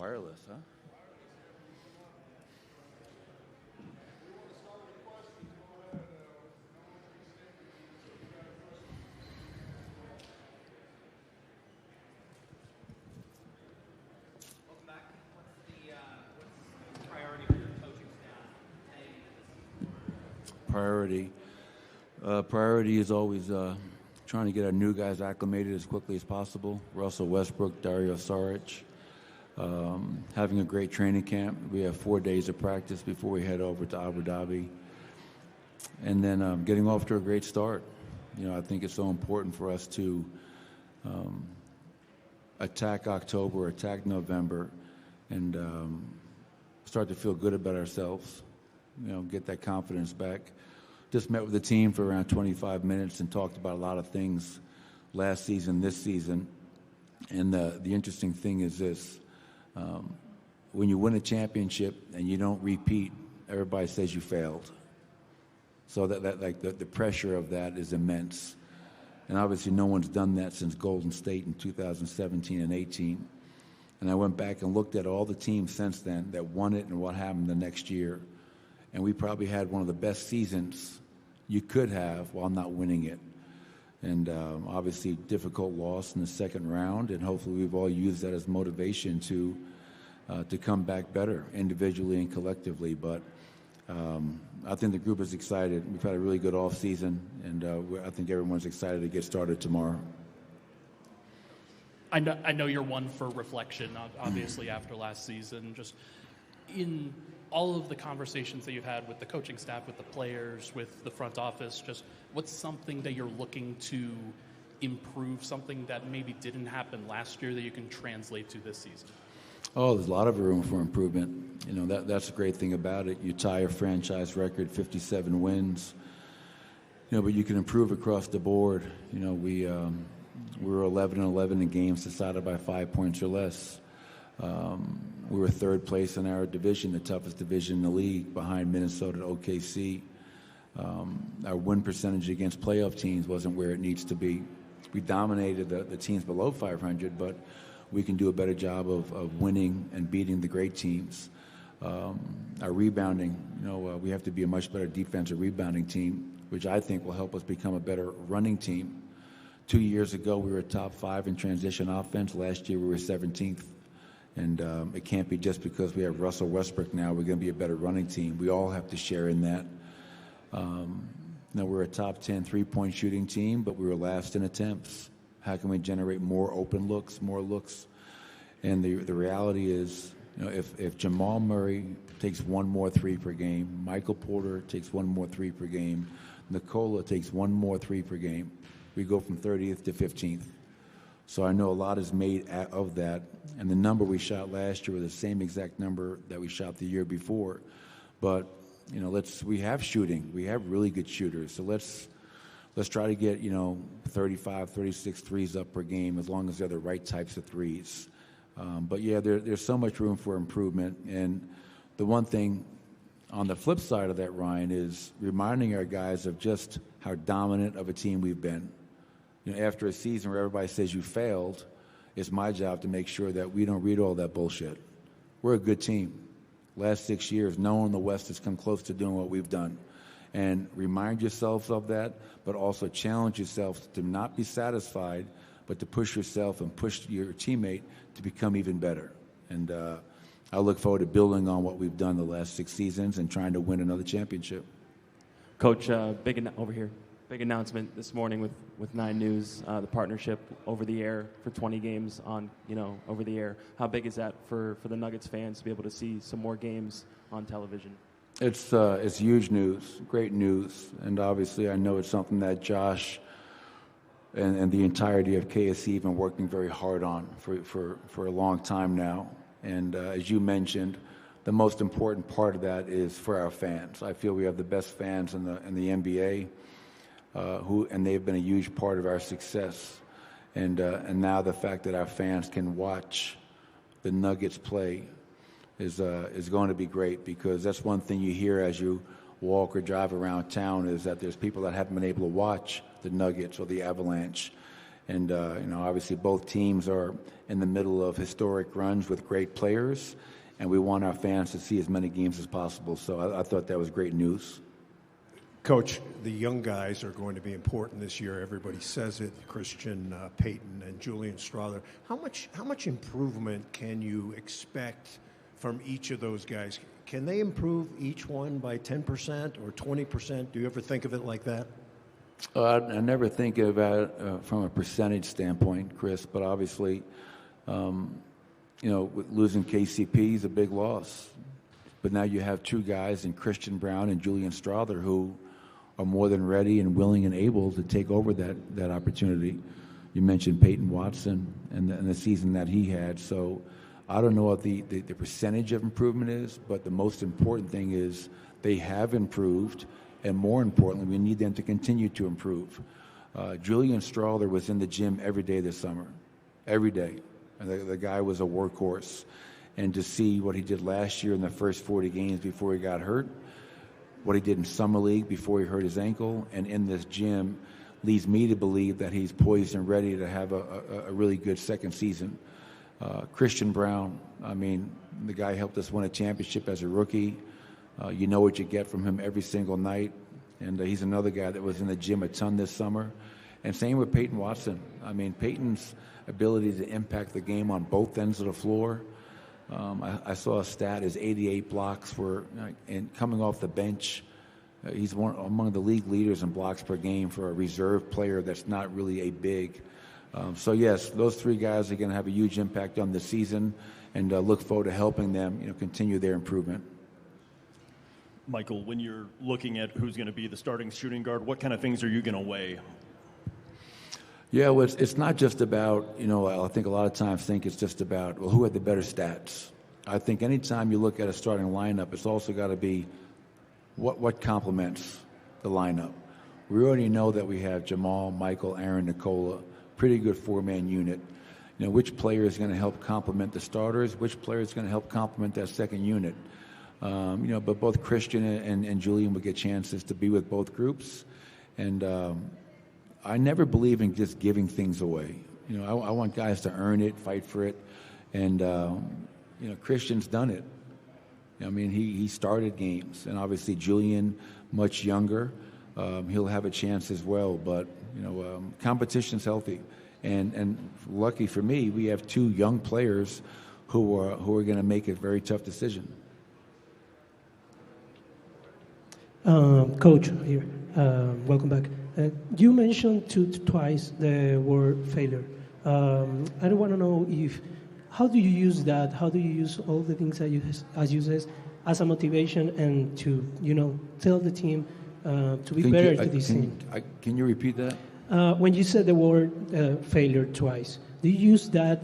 Wireless, huh? Welcome back. What's the priority for your coaching staff? Priority is always trying to get our new guys acclimated as quickly as possible. Russell Westbrook, Dario Saric. Having a great training camp. We have 4 days of practice before we head over to Abu Dhabi. And then getting off to a great start. I think it's so important for us to attack October, attack November, and start to feel good about ourselves, get that confidence back. Just met with the team for around 25 minutes and talked about a lot of things last season, this season. And the interesting thing is this. When you win a championship and you don't repeat, everybody says you failed. So the pressure of that is immense. And obviously no one's done that since Golden State in 2017 and 18. And I went back and looked at all the teams since then that won it and what happened the next year. And we probably had one of the best seasons you could have while not winning it. And obviously difficult loss in the second round, and hopefully we've all used that as motivation to come back better individually and collectively. But I think the group is excited. We've had a really good off season, and I think everyone's excited to get started tomorrow. I know you're one for reflection, obviously, after last season. Just in all of the conversations that you've had with the coaching staff, with the players, with the front office, just what's something that you're looking to improve, something that maybe didn't happen last year that you can translate to this season? Oh, there's a lot of room for improvement. That's the great thing about it. You tie a franchise record, 57 wins, but you can improve across the board. We were 11-11 in games decided by 5 points or less. We were third place in our division, the toughest division in the league, behind Minnesota and OKC. Our win percentage against playoff teams wasn't where it needs to be. We dominated the teams below 500, but we can do a better job of winning and beating the great teams. Our rebounding, we have to be a much better defensive rebounding team, which I think will help us become a better running team. 2 years ago, we were top 5 in transition offense. Last year, we were 17th. And it can't be just because we have Russell Westbrook now, we're going to be a better running team. We all have to share in that. We're a top 10 three-point shooting team, but we were last in attempts. How can we generate more open looks, more looks? And the reality is, if Jamal Murray takes one more three per game, Michael Porter takes one more three per game, Nikola takes one more three per game, we go from 30th to 15th. So I know a lot is made of that, and the number we shot last year was the same exact number that we shot the year before. But we have shooting, we have really good shooters. So let's try to get 35, 36 threes up per game, as long as they're the right types of threes. But yeah, there's so much room for improvement. And the one thing on the flip side of that, Ryan, is reminding our guys of just how dominant of a team we've been. After a season where everybody says you failed, it's my job to make sure that we don't read all that bullshit. We're a good team. Last 6 years, no one in the West has come close to doing what we've done. And remind yourselves of that, but also challenge yourself to not be satisfied, but to push yourself and push your teammate to become even better. And I look forward to building on what we've done the last 6 seasons and trying to win another championship. Coach, over here. Big announcement this morning with 9 News, the partnership over the air for 20 games on, over the air. How big is that for the Nuggets fans to be able to see some more games on television? It's huge news, great news, and obviously I know it's something that Josh and the entirety of KSC have been working very hard on for a long time now. And as you mentioned, the most important part of that is for our fans. I feel we have the best fans in the NBA. And they've been a huge part of our success. And now the fact that our fans can watch the Nuggets play is going to be great, because that's one thing you hear as you walk or drive around town, is that there's people that haven't been able to watch the Nuggets or the Avalanche. And, obviously both teams are in the middle of historic runs with great players, and we want our fans to see as many games as possible. So I thought that was great news. Coach, the young guys are going to be important this year. Everybody says it. Christian, Payton, and Julian Strawther. How much improvement can you expect from each of those guys? Can they improve each one by 10% or 20%? Do you ever think of it like that? I never think about it from a percentage standpoint, Chris, but obviously, losing KCP is a big loss. But now you have two guys in Christian Brown and Julian Strawther who are more than ready and willing and able to take over that opportunity. You mentioned Peyton Watson and the season that he had. So I don't know what the percentage of improvement is, but the most important thing is they have improved, and more importantly, we need them to continue to improve. Julian Strawther was in the gym every day this summer, every day. And the guy was a workhorse. And to see what he did last year in the first 40 games before he got hurt, what he did in Summer League before he hurt his ankle, and in this gym leads me to believe that he's poised and ready to have a really good second season. Christian Brown, the guy helped us win a championship as a rookie. You know what you get from him every single night. And he's another guy that was in the gym a ton this summer. And same with Peyton Watson. Peyton's ability to impact the game on both ends of the floor. I saw a stat, his 88 blocks were, and coming off the bench, he's among the league leaders in blocks per game for a reserve player that's not really a big. So yes, those three guys are going to have a huge impact on the season, and look forward to helping them, continue their improvement. Michael, when you're looking at who's going to be the starting shooting guard, what kind of things are you going to weigh? Yeah, well, it's not just about, I think a lot of times it's just about, well, who had the better stats? I think anytime you look at a starting lineup, it's also got to be what complements the lineup. We already know that we have Jamal, Michael, Aaron, Nikola, pretty good four-man unit. Which player is going to help complement the starters? Which player is going to help complement that second unit? But both Christian and Julian will get chances to be with both groups. And I never believe in just giving things away. I want guys to earn it, fight for it. And, Christian's done it. He started games. And obviously Julian, much younger, he'll have a chance as well. But, competition's healthy. And lucky for me, we have two young players who are going to make a very tough decision. Coach, here, welcome back. You mentioned twice the word failure. I want to know how do you use that? How do you use all the things that as you said, as a motivation and to tell the team to be better to this team? Can you repeat that? When you said the word failure twice, do you use that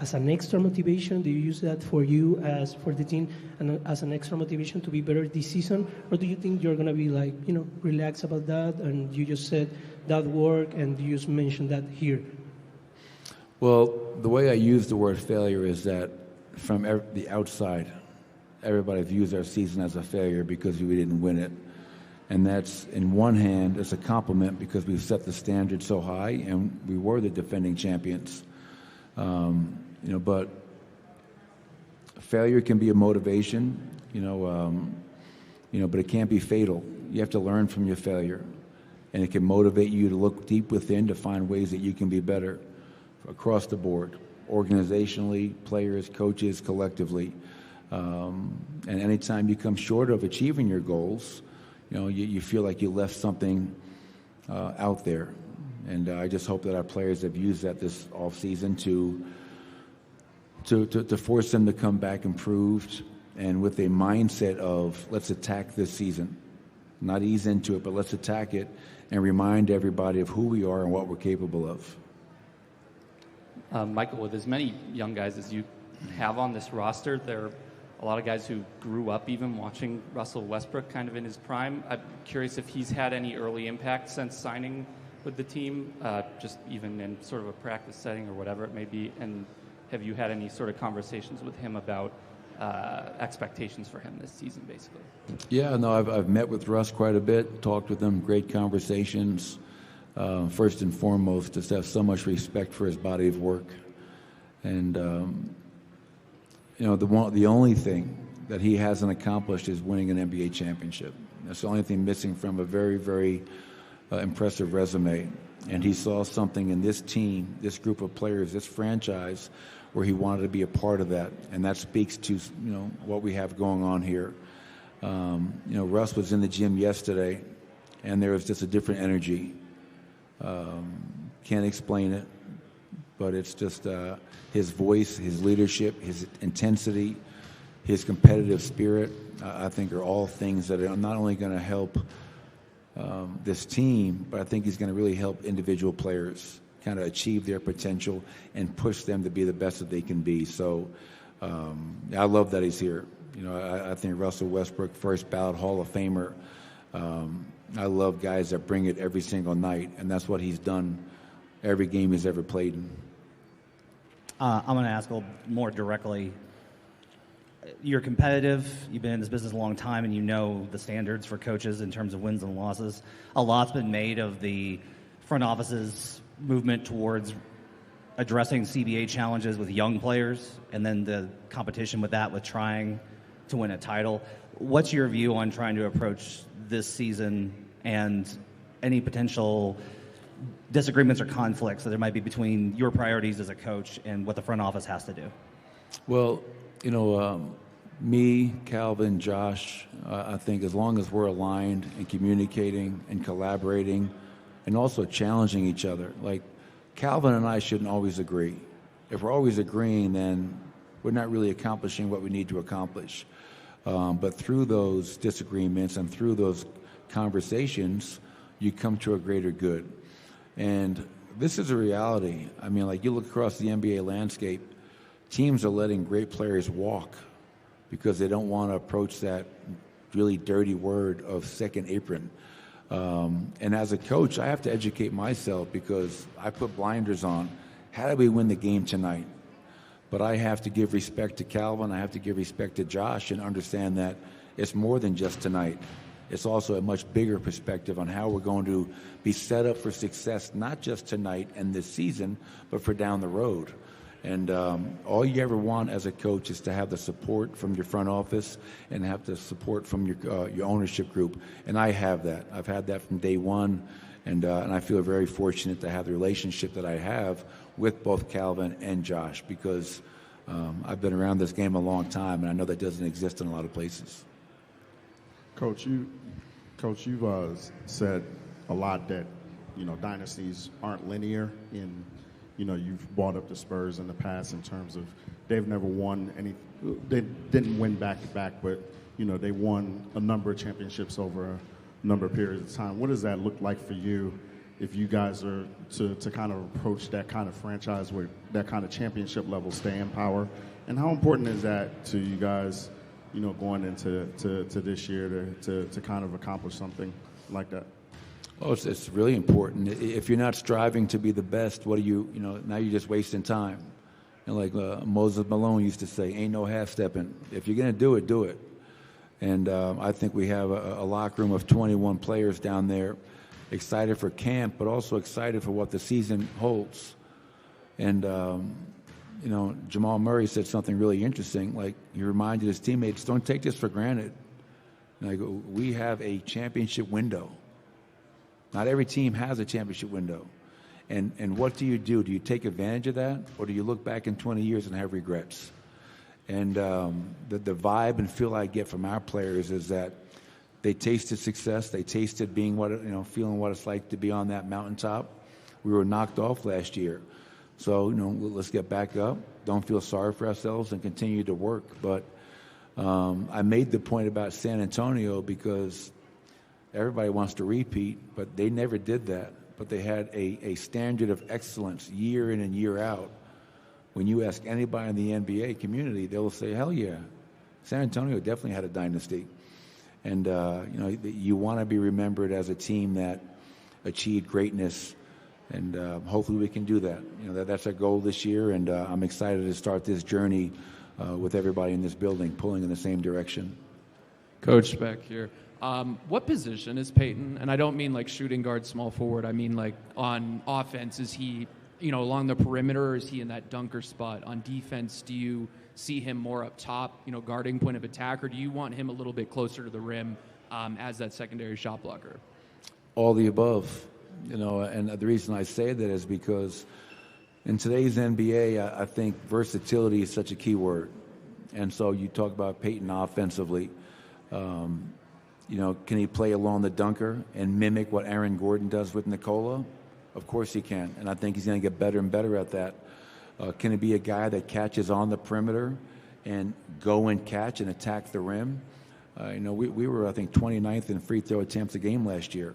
as an extra motivation? Do you use that for you as for the team and as an extra motivation to be better this season? Or do you think you're going to be relaxed about that and you just said that word and you just mentioned that here? Well, the way I use the word failure is that from the outside, everybody views our season as a failure because we didn't win it. And that's, in one hand, it's a compliment because we've set the standard so high and we were the defending champions. But failure can be a motivation, but it can't be fatal. You have to learn from your failure. And it can motivate you to look deep within to find ways that you can be better across the board, organizationally, players, coaches, collectively. And anytime you come short of achieving your goals, you feel like you left something out there. And I just hope that our players have used that this offseason to force them to come back improved and with a mindset of let's attack this season. Not ease into it, but let's attack it and remind everybody of who we are and what we're capable of. Michael, with as many young guys as you have on this roster, there are a lot of guys who grew up even watching Russell Westbrook kind of in his prime. I'm curious if he's had any early impact since signing with the team, just even in sort of a practice setting or whatever it may be. And have you had any sort of conversations with him about expectations for him this season, basically? Yeah, no, I've met with Russ quite a bit, talked with him, great conversations. first and foremost, just have so much respect for his body of work. And, the only thing that he hasn't accomplished is winning an NBA championship. That's the only thing missing from a very, very impressive resume. And he saw something in this team, this group of players, this franchise, where he wanted to be a part of that. And that speaks to, what we have going on here. Russ was in the gym yesterday, and there was just a different energy. Can't explain it, but it's just his voice, his leadership, his intensity, his competitive spirit, I think are all things that are not only going to help this team, but I think he's going to really help individual players kind of achieve their potential and push them to be the best that they can be. So I love that he's here. I think Russell Westbrook, first ballot Hall of Famer. I love guys that bring it every single night, and that's what he's done every game he's ever played in. I'm going to ask a little more directly. You're competitive. You've been in this business a long time, and you know the standards for coaches in terms of wins and losses. A lot's been made of the front office's movement towards addressing CBA challenges with young players, and then the competition with that, with trying to win a title. What's your view on trying to approach this season and any potential disagreements or conflicts that there might be between your priorities as a coach and what the front office has to do? Well, me, Calvin, Josh, I think as long as we're aligned and communicating and collaborating and also challenging each other, like Calvin and I shouldn't always agree. If we're always agreeing, then we're not really accomplishing what we need to accomplish. But through those disagreements and through those conversations, you come to a greater good. And this is a reality. I mean, like you look across the NBA landscape, teams are letting great players walk because they don't want to approach that really dirty word of second apron. And as a coach, I have to educate myself because I put blinders on. How do we win the game tonight? But I have to give respect to Calvin. I have to give respect to Josh and understand that it's more than just tonight. It's also a much bigger perspective on how we're going to be set up for success, not just tonight and this season, but for down the road. And all you ever want as a coach is to have the support from your front office and have the support from your ownership group. And I have that. I've had that from day one. And I feel very fortunate to have the relationship that I have with both Calvin and Josh because I've been around this game a long time, and I know that doesn't exist in a lot of places. Coach, you've said a lot that, dynasties aren't linear. You've brought up the Spurs in the past in terms of they've never won any. They didn't win back-to-back, but, they won a number of championships over a number of periods of time. What does that look like for you if you guys are to kind of approach that kind of franchise with that kind of championship level staying power? And how important is that to you guys, going into this year to kind of accomplish something like that? Well, it's really important. If you're not striving to be the best, what are you, now you're just wasting time. And like Moses Malone used to say, ain't no half-stepping. If you're going to do it, do it. And I think we have a locker room of 21 players down there excited for camp, but also excited for what the season holds. And, Jamal Murray said something really interesting. Like, he reminded his teammates, don't take this for granted. Like, we have a championship window. Not every team has a championship window. And what do? Do you take advantage of that, or do you look back in 20 years and have regrets? And the vibe and feel I get from our players is that they tasted success. They tasted being feeling what it's like to be on that mountaintop. We were knocked off last year. So, let's get back up. Don't feel sorry for ourselves and continue to work. But I made the point about San Antonio because everybody wants to repeat, but they never did that. But they had a standard of excellence year in and year out. When you ask anybody in the NBA community, they'll say, hell yeah. San Antonio definitely had a dynasty. And, you want to be remembered as a team that achieved greatness. And hopefully we can do that. That's our goal this year. And I'm excited to start this journey with everybody in this building pulling in the same direction. Coach, back here. What position is Payton? And I don't mean like shooting guard, small forward. I mean like on offense, is he, along the perimeter, or is he in that dunker spot? On defense, do you see him more up top, guarding point of attack, or do you want him a little bit closer to the rim as that secondary shot blocker? All the above, and the reason I say that is because in today's NBA, I think versatility is such a key word. And so you talk about Payton offensively. Can he play along the dunker and mimic what Aaron Gordon does with Nikola? Of course he can, and I think he's going to get better and better at that. Can he be a guy that catches on the perimeter and go and catch and attack the rim? We were, I think, 29th in free throw attempts a game last year.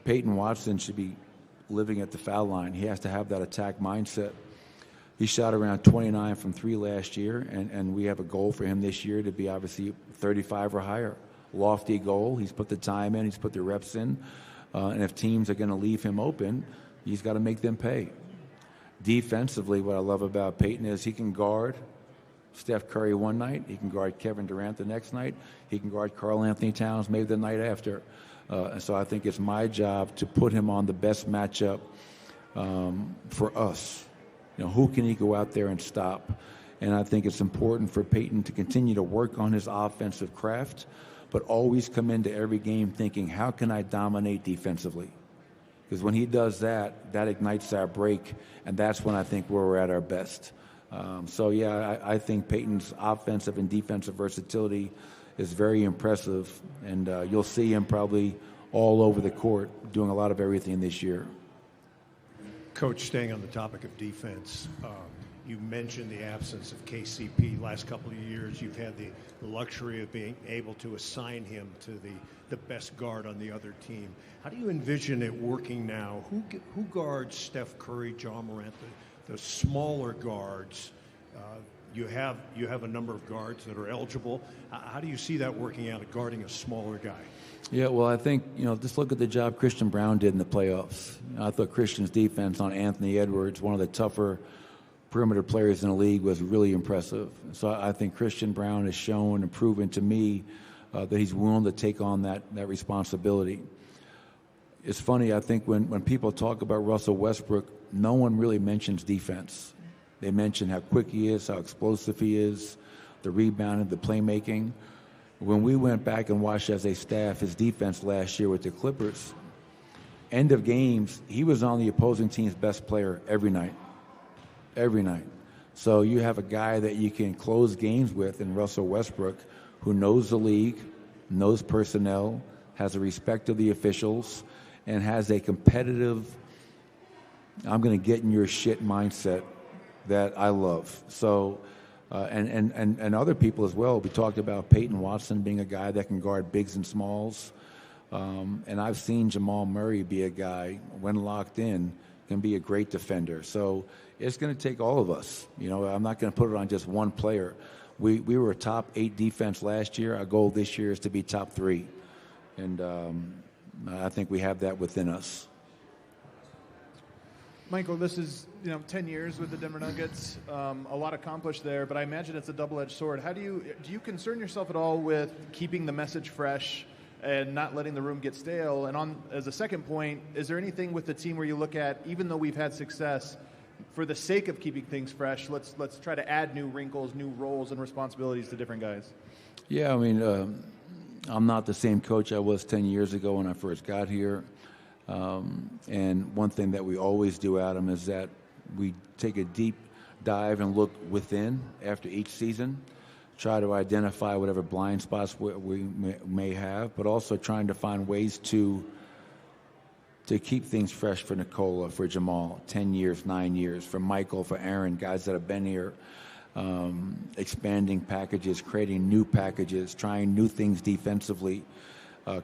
Peyton Watson should be living at the foul line. He has to have that attack mindset. He shot around 29 from three last year, and we have a goal for him this year to be obviously 35 or higher. Lofty goal. He's put the time in. He's put the reps in. And if teams are going to leave him open, he's got to make them pay. Defensively, what I love about Peyton is he can guard Steph Curry one night. He can guard Kevin Durant the next night. He can guard Karl Anthony Towns maybe the night after. And so I think it's my job to put him on the best matchup for us. Who can he go out there and stop? And I think it's important for Peyton to continue to work on his offensive craft, but always come into every game thinking, how can I dominate defensively? Because when he does that, that ignites our break, and that's when I think we're at our best. I think Peyton's offensive and defensive versatility is very impressive, and you'll see him probably all over the court doing a lot of everything this year. Coach, staying on the topic of defense, you mentioned the absence of KCP. Last couple of years, you've had the luxury of being able to assign him to the best guard on the other team. How do you envision it working now? Who guards Steph Curry, John Morant, the smaller guards? You have a number of guards that are eligible. How do you see that working out, guarding a smaller guy? Yeah, well, I think, just look at the job Christian Brown did in the playoffs. I thought Christian's defense on Anthony Edwards, one of the tougher perimeter players in the league, was really impressive. So I think Christian Brown has shown and proven to me that he's willing to take on that responsibility. It's funny, I think when people talk about Russell Westbrook, no one really mentions defense. They mention how quick he is, how explosive he is, the rebounding, the playmaking. When we went back and watched as a staff his defense last year with the Clippers, end of games, he was on the opposing team's best player every night. Every night. So you have a guy that you can close games with in Russell Westbrook, who knows the league, knows personnel, has a respect of the officials, and has a competitive, I'm going to get in your shit mindset that I love. So, and other people as well. We talked about Peyton Watson being a guy that can guard bigs and smalls. And I've seen Jamal Murray be a guy, when locked in, can be a great defender. So it's going to take all of us. I'm not going to put it on just one player. We were a top 8 defense last year. Our goal this year is to be top 3. And I think we have that within us. Michael, this is 10 years with the Denver Nuggets, a lot accomplished there, but I imagine it's a double-edged sword. Do you concern yourself at all with keeping the message fresh and not letting the room get stale? And as a second point, is there anything with the team where you look at, even though we've had success, for the sake of keeping things fresh, let's try to add new wrinkles, new roles and responsibilities to different guys? Yeah, I mean, I'm not the same coach I was 10 years ago when I first got here. And one thing that we always do, Adam, is that we take a deep dive and look within after each season, try to identify whatever blind spots we may have, but also trying to find ways to keep things fresh for Nikola, for Jamal, 10 years, 9 years, for Michael, for Aaron, guys that have been here, expanding packages, creating new packages, trying new things defensively,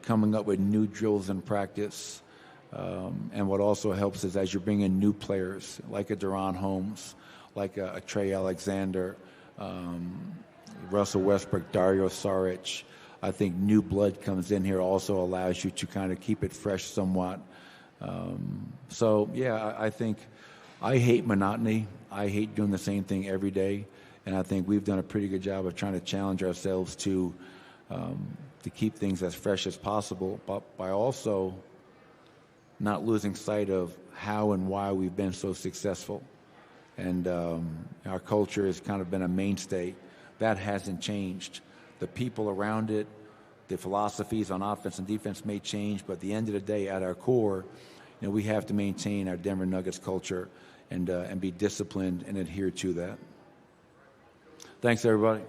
coming up with new drills in practice. And what also helps is as you bring in new players, like a Deron Holmes, like a Trey Alexander, Russell Westbrook, Dario Saric, I think new blood comes in here also allows you to kind of keep it fresh somewhat. I think I hate monotony. I hate doing the same thing every day. And I think we've done a pretty good job of trying to challenge ourselves to to keep things as fresh as possible, but by also not losing sight of how and why we've been so successful. And our culture has kind of been a mainstay. That hasn't changed. The people around it, the philosophies on offense and defense may change, but at the end of the day, at our core, we have to maintain our Denver Nuggets culture and be disciplined and adhere to that. Thanks, everybody.